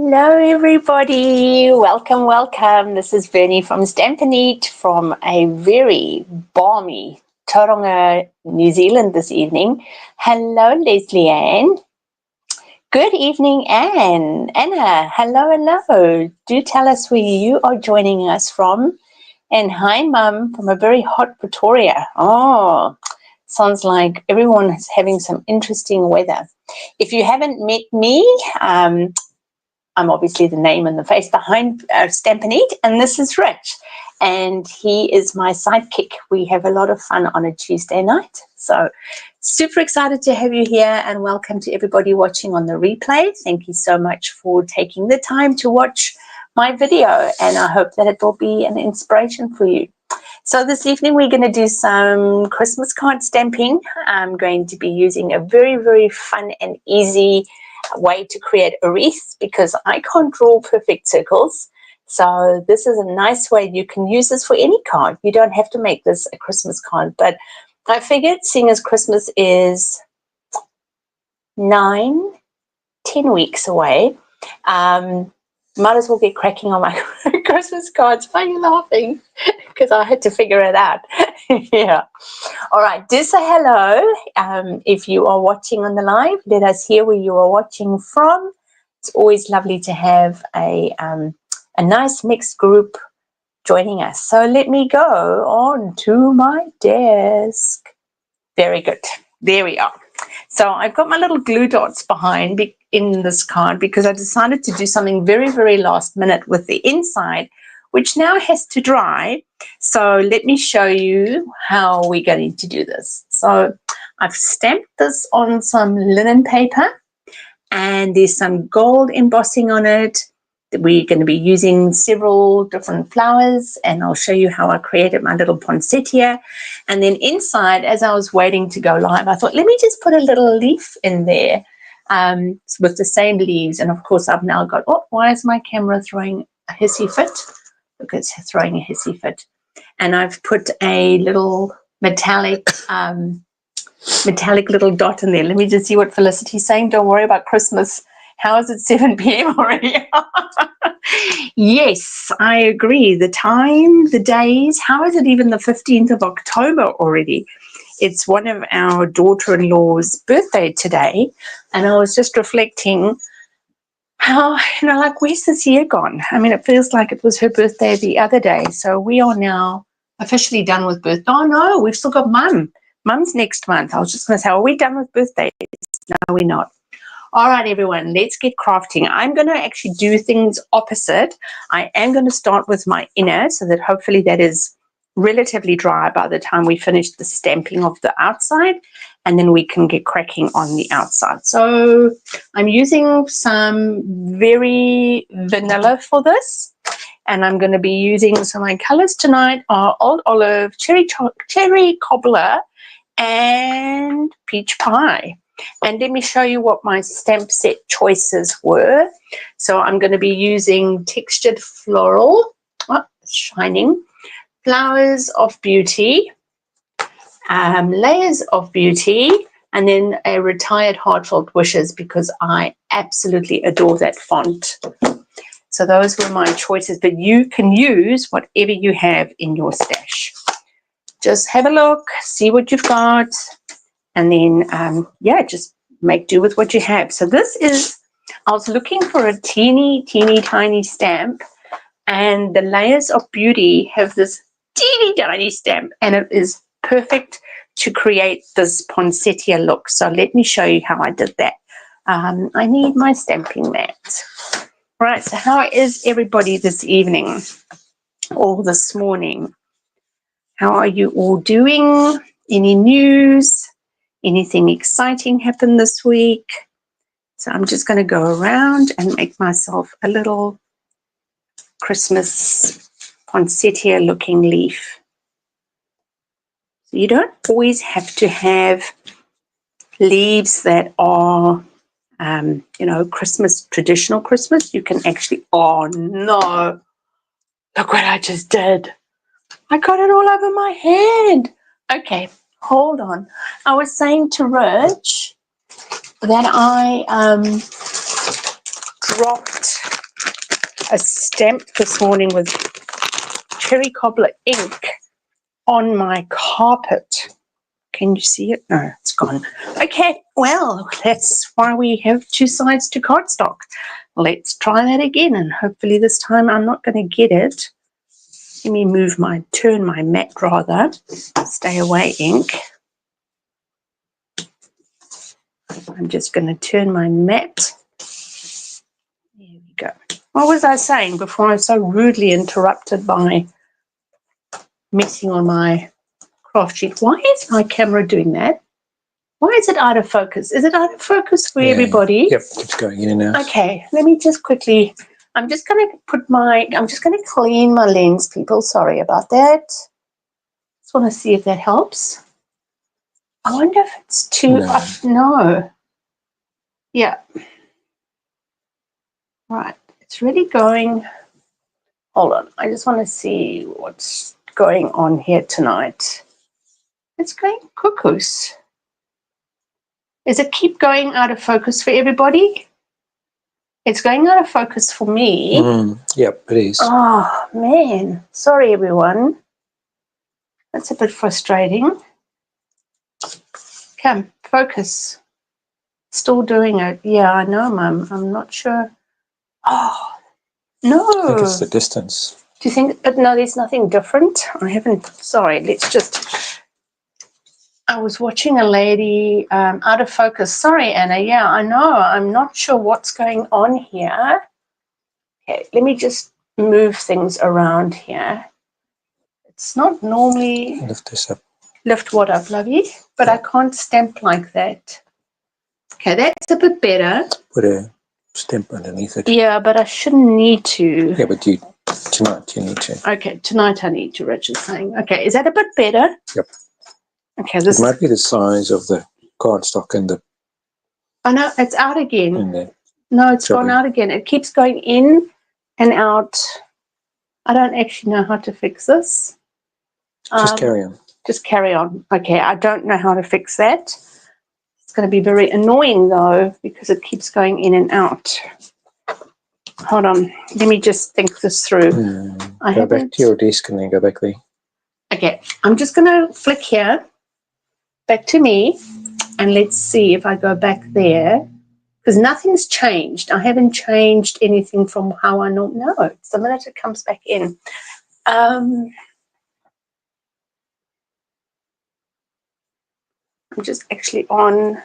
Hello everybody, welcome. This is Bernie from Stampin' Up from a very balmy Tauranga, New Zealand this evening. Hello Leslie Ann. Good evening Anne. Anna, hello. Do tell us where you are joining us from. And hi Mum from a very hot Pretoria. Oh, sounds like everyone is having some interesting weather. If you haven't met me, I'm obviously the name and the face behind Stampin' Up, and this is Rich, and he is my sidekick. We have a lot of fun on a Tuesday night, so super excited to have you here, and welcome to everybody watching on the replay. Thank you so much for taking the time to watch my video, and I hope that it will be an inspiration for you. So this evening we're going to do some Christmas card stamping. I'm going to be using a very fun and easy way to create a wreath because I can't draw perfect circles. So this is a nice way. You can use this for any card. You don't have to make this a Christmas card, but I figured seeing as Christmas is 9-10 weeks away, might as well get cracking on my Christmas cards. Why are you laughing? Because I had to figure it out. Yeah. All right. Do say hello. If you are watching on the live, let us hear where you are watching from. It's always lovely to have a nice mixed group joining us. So let me go on to my desk. Very good. There we are. So I've got my little glue dots behind in this card because I decided to do something very last minute with the inside, which now has to dry. So let me show you how we're going to do this. So I've stamped this on some linen paper and there's some gold embossing on it. We're going to be using several different flowers, and I'll show you how I created my little poinsettia. And then inside, as I was waiting to go live, I thought, let me just put a little leaf in there with the same leaves. And of course, I've now got, oh, why is my camera throwing a hissy fit? Look, it's throwing a hissy fit. And I've put a little metallic little dot in there. Let me just see what Felicity's saying. Don't worry about Christmas. How is it 7 p.m. already? Yes, I agree. The time, the days, how is it even the 15th of October already? It's one of our daughter-in-law's birthday today, and I was just reflecting how, like, where's this year gone? I mean, it feels like it was her birthday the other day, so we are now officially done with birthday. Oh, no, we've still got Mum. Mum's next month. I was just going to say, are we done with birthdays? No, we're not. All right, everyone, let's get crafting. I'm going to actually do things opposite. I am going to start with my inner so that hopefully that is relatively dry by the time we finish the stamping of the outside, and then we can get cracking on the outside. So I'm using some very vanilla for this, and I'm going to be using, so my colors tonight are Old Olive, Cherry Cobbler, and Peach Pie. And let me show you what my stamp set choices were. So I'm going to be using Textured Floral, shining, Flowers of Beauty, Layers of Beauty, and then a Retired Heartfelt Wishes because I absolutely adore that font. So those were my choices, but you can use whatever you have in your stash. Just have a look, see what you've got. And then, yeah, just make do with what you have. So this is, I was looking for a teeny tiny stamp, and the Layers of Beauty have this teeny tiny stamp, and it is perfect to create this poinsettia look. So let me show you how I did that. I need my stamping mat. Right, so how is everybody this evening or this morning? How are you all doing? Any news? Anything exciting happened this week? So I'm just going to go around and make myself a little Christmas poinsettia looking leaf. So you don't always have to have leaves that are, Christmas, traditional Christmas. You can actually, oh no, look what I just did. I got it all over my hand. Okay, hold on. I was saying to Rich that I dropped a stamp this morning with cherry cobbler ink on my carpet. Can you see it? No, it's gone. Okay, well, that's why we have two sides to cardstock. Let's try that again, and hopefully this time I'm not going to get it. Let me turn my mat rather. Stay away, ink. I'm just going to turn my mat. There we go. What was I saying before I was so rudely interrupted by messing on my craft sheet? Why is my camera doing that? Why is it out of focus? Is it out of focus for everybody? Yep, it's going in and out. Okay, let me just quickly, I'm just going to clean my lens, people. Sorry about that. Just want to see if that helps. I wonder if it's too, no. Yeah. Right, it's really going, hold on. I just want to see what's going on here tonight. It's going cuckoos. Does it keep going out of focus for everybody? It's going out of focus for me. Yep, it is. Oh, man. Sorry, everyone. That's a bit frustrating. Come, focus. Still doing it. Yeah, I know, Mum. I'm not sure. Oh, no. I think it's the distance. Do you think, but no, there's nothing different. I haven't, sorry, let's just, I was watching a lady out of focus. Sorry, Anna. Yeah, I know. I'm not sure what's going on here. Okay, let me just move things around here. It's not normally... Lift this up. Lift what up, lovey? But I can't stamp like that. Okay, that's a bit better. Put a stamp underneath it. Yeah, but I shouldn't need to. Yeah, but tonight you need to. Okay, tonight I need to, Richard's saying. Okay, is that a bit better? Yep. Okay, this might be the size of the cardstock and the... Oh, no, it's out again. No, it's gone out again. It keeps going in and out. I don't actually know how to fix this. Just carry on. Just carry on. Okay, I don't know how to fix that. It's going to be very annoying, though, because it keeps going in and out. Hold on. Let me just think this through. Go back to your desk and then go back there. Okay, I'm just going to flick here, back to me, and let's see if I go back there. Because nothing's changed. I haven't changed anything from how I normally know. It's the minute it comes back in. I'm just actually on.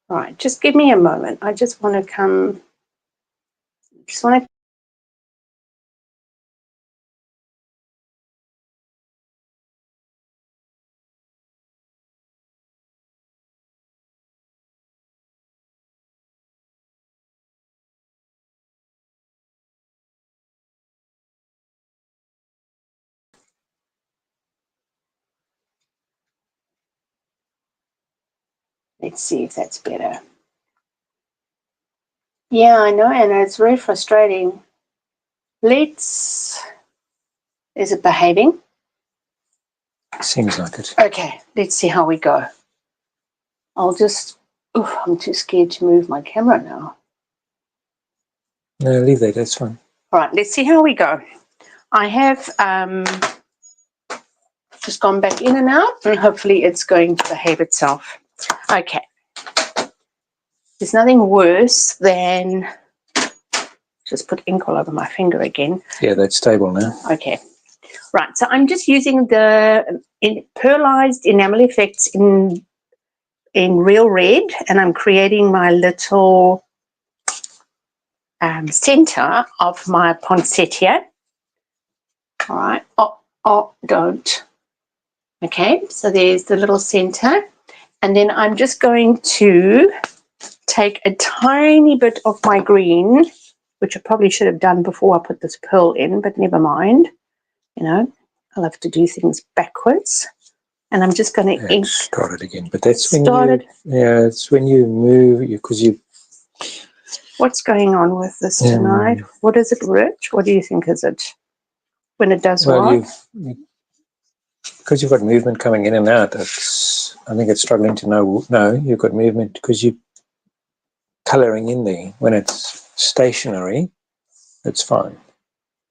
All right, just give me a moment. I just want to come. Just want to. Let's see if that's better. Yeah, I know, Anna. It's very frustrating. Is it behaving? Seems like it. Okay, let's see how we go. I'll just, I'm too scared to move my camera now. No, leave that, that's fine. All right, let's see how we go. I have just gone back in and out, and hopefully it's going to behave itself. Okay. There's nothing worse than, just put ink all over my finger again. Yeah, that's stable now. Okay. Right, so I'm just using the pearlized enamel effects in real red, and I'm creating my little center of my poinsettia. All right. Oh, don't. Okay, so there's the little center, and then I'm just going to take a tiny bit of my green, which I probably should have done before I put this pearl in, but never mind. You know, I love to do things backwards. And I'm just going to ink. Start it again, but that's when it's when you move, because you... What's going on with this tonight? What is it, Rich? What do you think is it? When it does what? Because you've got movement coming in and out, I think it's struggling to know. No, you've got movement because you colouring in there. When it's stationary, it's fine.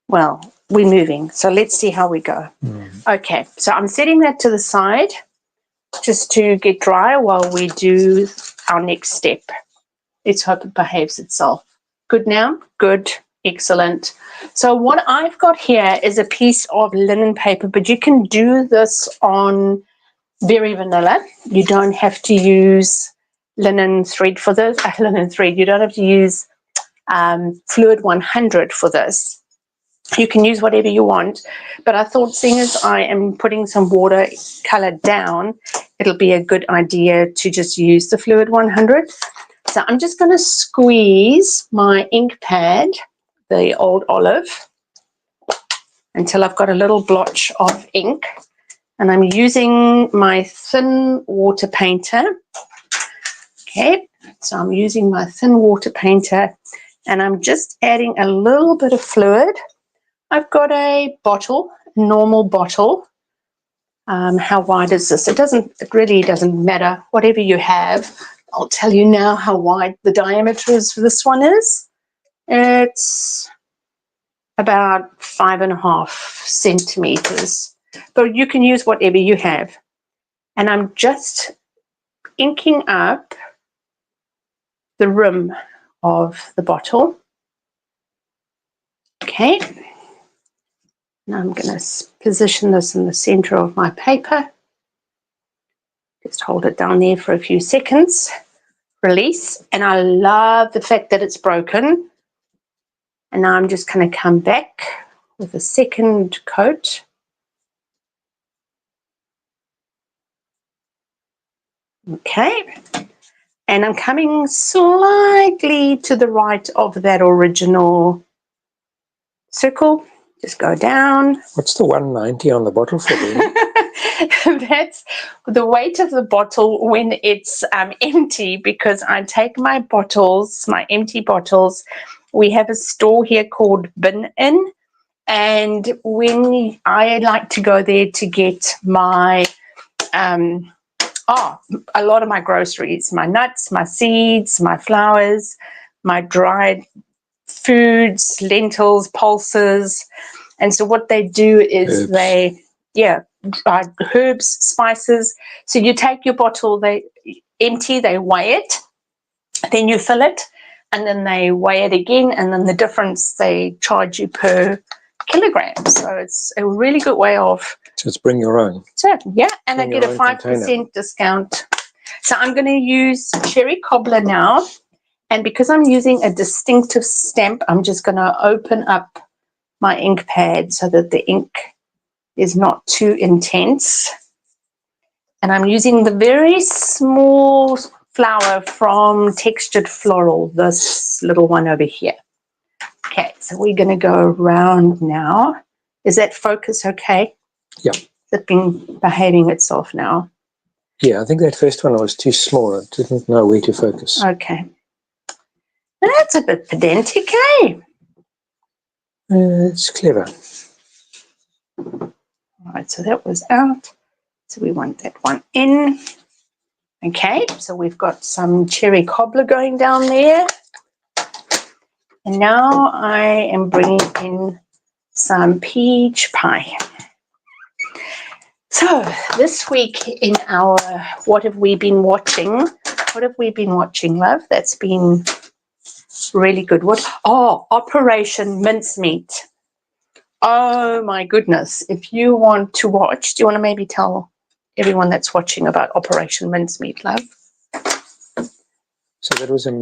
Well, we're moving, so let's see how we go. Okay, so I'm setting that to the side just to get dry while we do our next step. Let's hope it behaves itself. Good now? Good. Excellent. So what I've got here is a piece of linen paper, but you can do this on very vanilla. You don't have to use linen thread for this. Linen thread. You don't have to use Fluid 100 for this. You can use whatever you want, but I thought seeing as I am putting some watercolor down, it'll be a good idea to just use the Fluid 100. So I'm just going to squeeze my ink pad, the old olive, until I've got a little blotch of ink, and I'm using my thin water painter. Okay, so I'm using my thin water painter, and I'm just adding a little bit of fluid. I've got a bottle, a normal bottle. How wide is this? It really doesn't matter. Whatever you have. I'll tell you now how wide the diameter is for this one is. It's about 5.5 centimeters. But you can use whatever you have. And I'm just inking up the rim of the bottle. Okay. Now I'm going to position this in the center of my paper. Just hold it down there for a few seconds. Release. And I love the fact that it's broken. And now I'm just going to come back with a second coat. Okay. And I'm coming slightly to the right of that original circle. Just go down. What's the 190 on the bottle for then? That's the weight of the bottle when it's empty, because I take my bottles, my empty bottles. We have a store here called Bin In, and when I like to go there to get my a lot of my groceries, my nuts, my seeds, my flowers, my dried foods, lentils, pulses. And so what they do is herbs, spices. So you take your bottle, they empty, they weigh it, then you fill it, and then they weigh it again, and then the difference they charge you per kilogram. So it's a really good way of. Just bring your own. So yeah, and I Bring get a 5% container. discount. So I'm going to use cherry cobbler now, and because I'm using a distinctive stamp, I'm just going to open up my ink pad so that the ink is not too intense. And I'm using the very small flower from Textured Floral, this little one over here. Okay, so we're going to go around now. Is that focus okay? Yeah. Is it been behaving itself now? Yeah, I think that first one was too small. I didn't know where to focus. Okay. That's a bit pedantic, eh? It's clever. All right, so that was out. So we want that one in. Okay, so we've got some cherry cobbler going down there. And now I am bringing in some peach pie. So this week in our What Have We Been Watching? What have we been watching, love? That's been really good. Operation Mincemeat. Oh my goodness. If you want to watch, do you want to maybe tell everyone that's watching about Operation Mincemeat, love? So that was a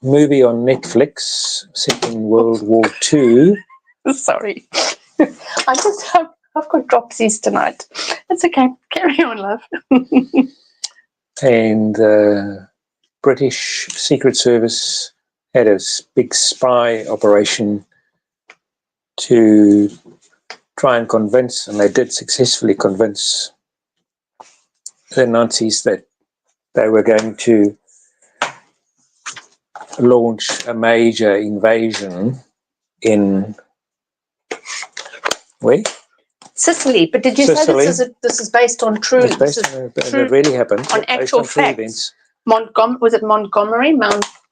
movie on Netflix set in World War II. Sorry. I've got dropsies tonight. It's okay. Carry on, love. And the British Secret Service had a big spy operation to try and convince, and they did successfully convince the Nazis that they were going to launch a major invasion in where? Sicily. But did you Sicily. say this is based on true? It's based on, it really happened. On actual true facts. events. Was it Montgomery?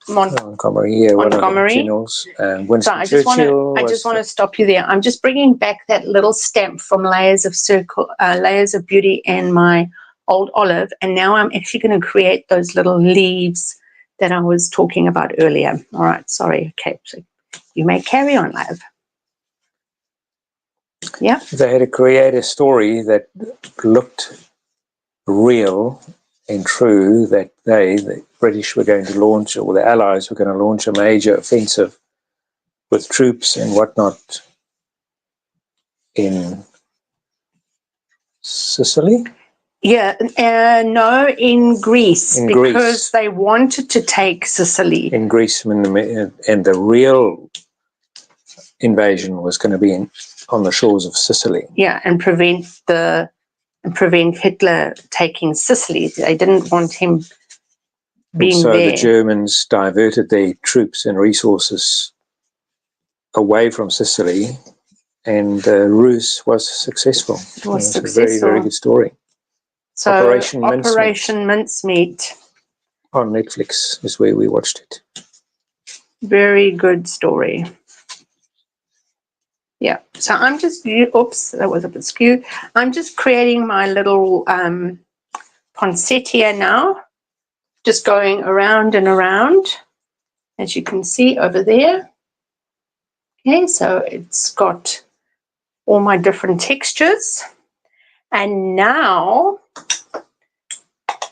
Montgomery, yeah, one of the generals. Winston so I just want to stop you there. I'm just bringing back that little stamp from Layers of Beauty and my old olive, and now I'm actually going to create those little leaves that I was talking about earlier. All right, sorry. Okay, so you may carry on, love. Yeah. They had to create a story that looked real and true, that the British were going to launch, or the Allies were going to launch a major offensive with troops and whatnot in Sicily? Yeah, no, in Greece. Because they wanted to take Sicily. In Greece, and the real invasion was going to be on the shores of Sicily. Yeah, and prevent Hitler taking Sicily. They didn't want him being there. So the Germans diverted their troops and resources away from Sicily, and Ruse was successful. It was a successful. very, very good story. So Operation Mincemeat on Netflix is where we watched it. Very good story. Yeah, so I'm just, oops, that was a bit skew. I'm just creating my little poinsettia now, just going around and around, as you can see over there. Okay, so it's got all my different textures. And now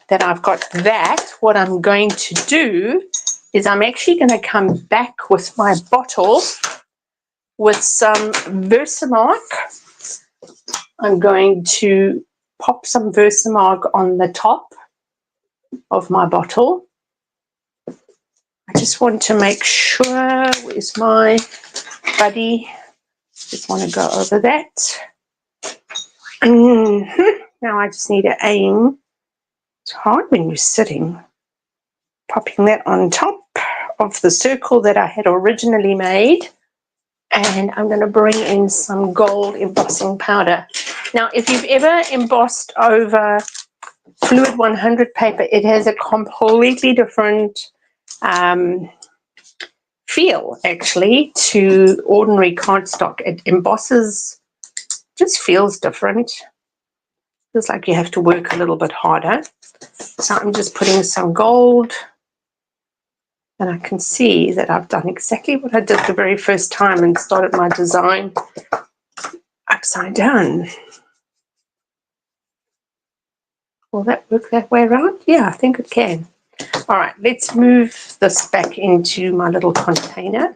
that I've got that, what I'm going to do is I'm actually going to come back with my bottle with some Versamark. I'm going to pop some Versamark on the top of my bottle. I just want to make sure, where's my buddy? Just want to go over that. Now I just need to aim. It's hard when you're sitting. Popping that on top of the circle that I had originally made. And I'm going to bring in some gold embossing powder. Now, if you've ever embossed over Fluid 100 paper, it has a completely different feel, actually, to ordinary cardstock. It embosses, just feels different. Feels like you have to work a little bit harder. So I'm just putting some gold. And I can see that I've done exactly what I did the very first time and started my design upside down. Will that work that way around? Yeah, I think it can. All right, let's move this back into my little container.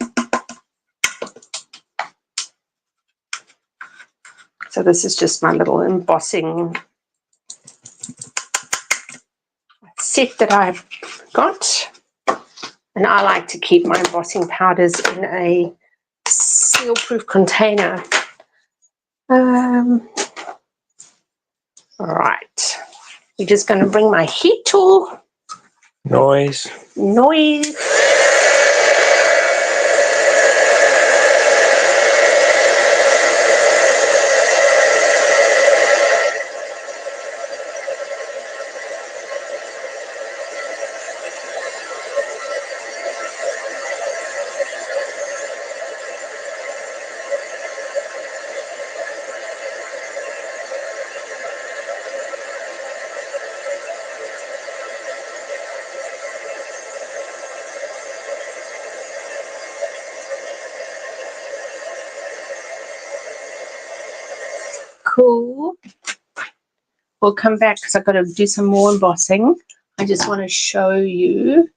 So this is just my little embossing set that I've got. And I like to keep my embossing powders in a seal-proof container. All right. We're just going to bring my heat tool. Noise. Cool. We'll come back because I've got to do some more embossing. I just want to show you.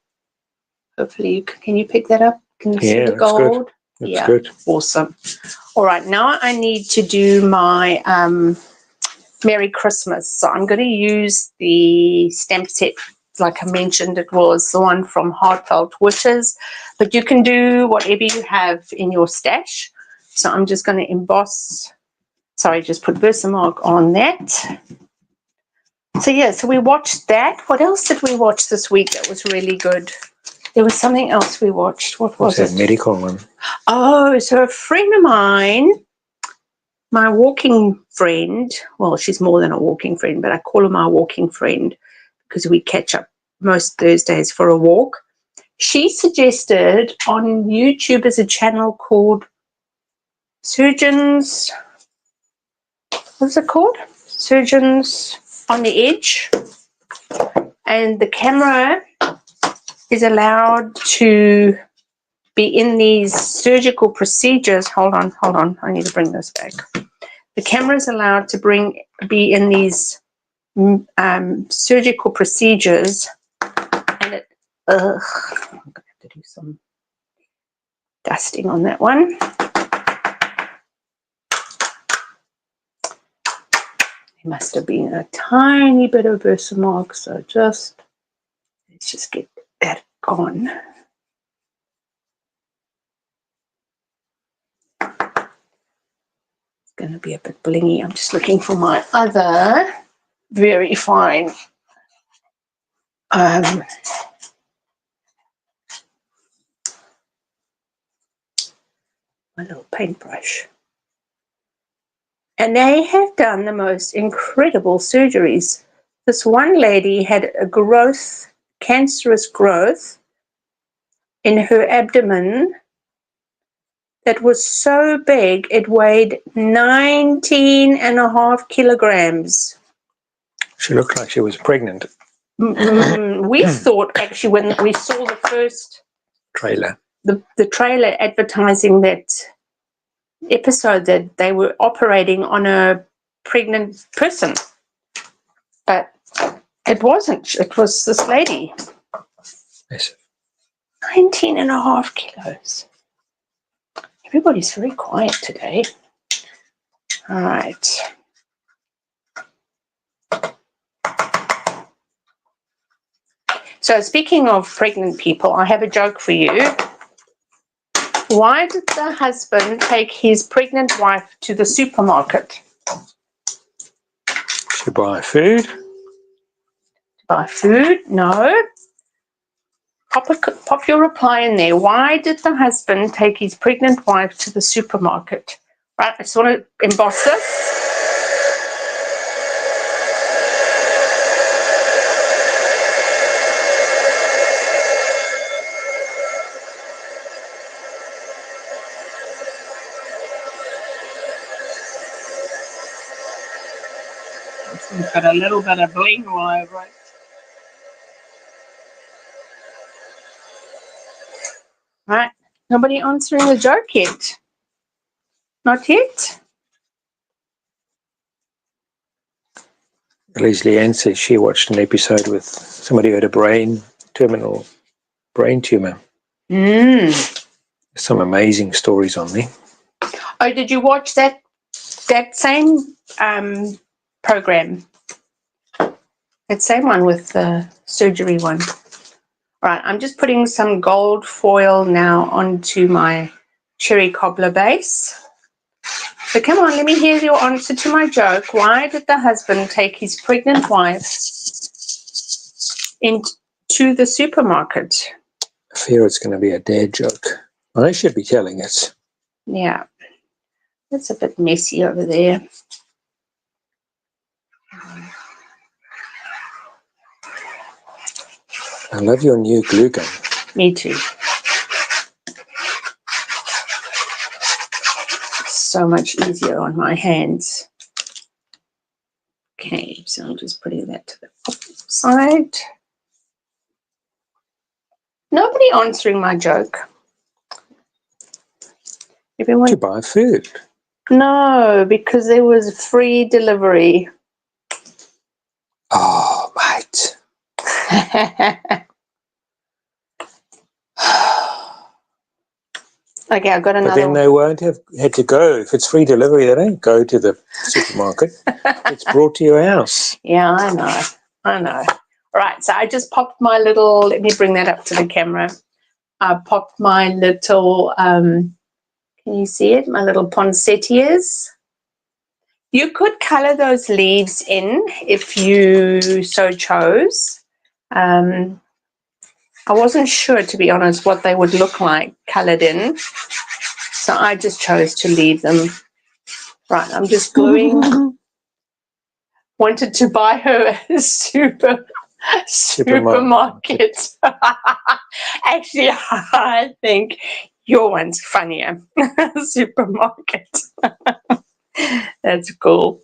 Hopefully, can you pick that up? Can you see the gold? That's good. Awesome. All right, now I need to do my Merry Christmas. So I'm going to use the stamp set. Like I mentioned, it was the one from Heartfelt Wishes, but you can do whatever you have in your stash. So I'm just going to emboss. Sorry, just put Versamark on that. So yeah, so we watched that. What else did we watch this week that was really good? There was something else we watched. What was it? That medical one? Oh, so a friend of mine, my walking friend, well, she's more than a walking friend, but I call her my walking friend because we catch up most Thursdays for a walk. she suggested on YouTube is a channel called Surgeons, what's it called? Surgeons on the Edge. And the camera is allowed to be in these surgical procedures. Hold on. I need to bring this back. The camera is allowed to be in these surgical procedures, and it. I'm gonna have to do some dusting on that one. There must have been a tiny bit of Versamark, so let's just get that gone. It's going to be a bit blingy. I'm just looking for my other very fine my little paintbrush. And they have done the most incredible surgeries. This one lady had a growth, cancerous growth in her abdomen that was so big it weighed 19.5 kilograms. She looked like she was pregnant. We thought, actually, when we saw the first Trailer. The trailer advertising that episode, that they were operating on a pregnant person, but it wasn't. It was this lady. Yes. 19.5 kilos. Everybody's very quiet today. All right. So speaking of pregnant people, I have a joke for you. Why did the husband take his pregnant wife to the supermarket? To buy food? Buy food? No. Pop your reply in there. Why did the husband take his pregnant wife to the supermarket? Right, I just want to emboss this. We've got a little bit of bling all over it. Right, nobody answering the joke yet. Not yet? Leslie Ann says she watched an episode with somebody who had a terminal brain tumor. Some amazing stories on there. Oh, did you watch that same program? That same one with the surgery one. All right, I'm just putting some gold foil now onto my cherry cobbler base. So come on, let me hear your answer to my joke. Why did the husband take his pregnant wife into the supermarket? I fear it's going to be a dad joke. I should be telling it. Yeah, that's a bit messy over there. I love your new glue gun. Me too. It's so much easier on my hands. Okay, so I'm just putting that to the side. Nobody answering my joke. Everyone. To buy food. No, because there was free delivery. Oh, mate. Okay, I've got another. But then they won't have had to go. If it's free delivery, they don't go to the supermarket. It's brought to your house. Yeah, I know. All right, so I just popped my little, let me bring that up to the camera. I popped my little, can you see it? My little poinsettias. You could color those leaves in if you so chose. I wasn't sure, to be honest, what they would look like colored in. So I just chose to leave them. Right, I'm just gluing. Wanted to buy her a super Supermarket. Actually, I think your one's funnier. Supermarket. That's cool.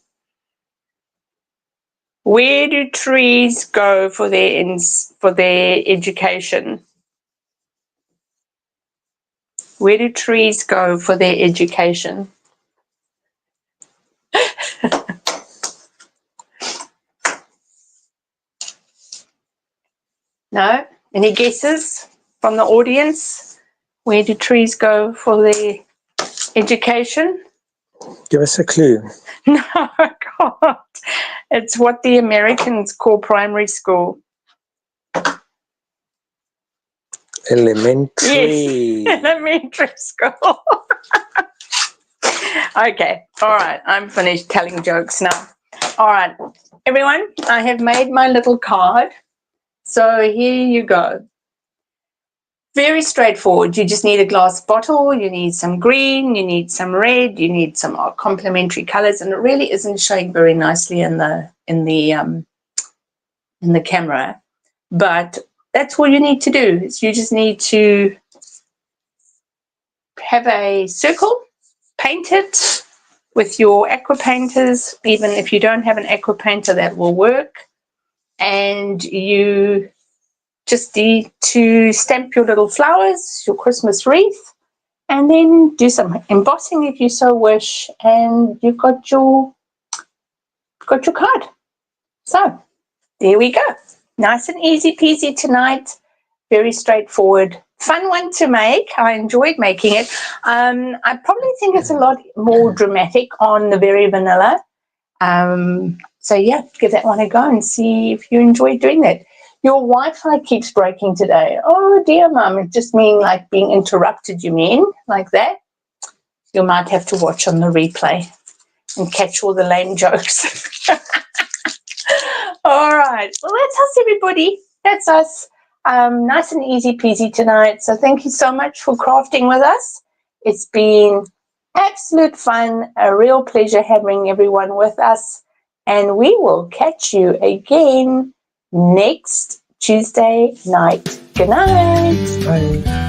Where do trees go for their education? Where do trees go for their education? No? Any guesses from the audience? Where do trees go for their education? Give us a clue. No, I can't. It's what the Americans call primary school. Elementary. Yes, elementary school. Okay, all right, I'm finished telling jokes now. All right, everyone, I have made my little card. So here you go. Very straightforward. You just need a glass bottle, you need some green, you need some red, you need some complementary colors, and it really isn't showing very nicely in the camera. But that's all you need to do. Is you just need to have a circle, paint it with your aqua painters. Even if you don't have an aqua painter, that will work. And you just need to stamp your little flowers, your Christmas wreath, and then do some embossing if you so wish, and you've got your card. So there we go. Nice and easy peasy tonight. Very straightforward. Fun one to make. I enjoyed making it. I probably think it's a lot more dramatic on the very vanilla. So yeah, give that one a go and see if you enjoy doing that. Your Wi-Fi keeps breaking today. Oh dear, Mum. It just means like being interrupted, you mean? Like that? You might have to watch on the replay and catch all the lame jokes. All right. Well, that's us, everybody. That's us. Nice and easy peasy tonight. So thank you so much for crafting with us. It's been absolute fun, a real pleasure having everyone with us. And we will catch you again next Tuesday night. Good night. Bye.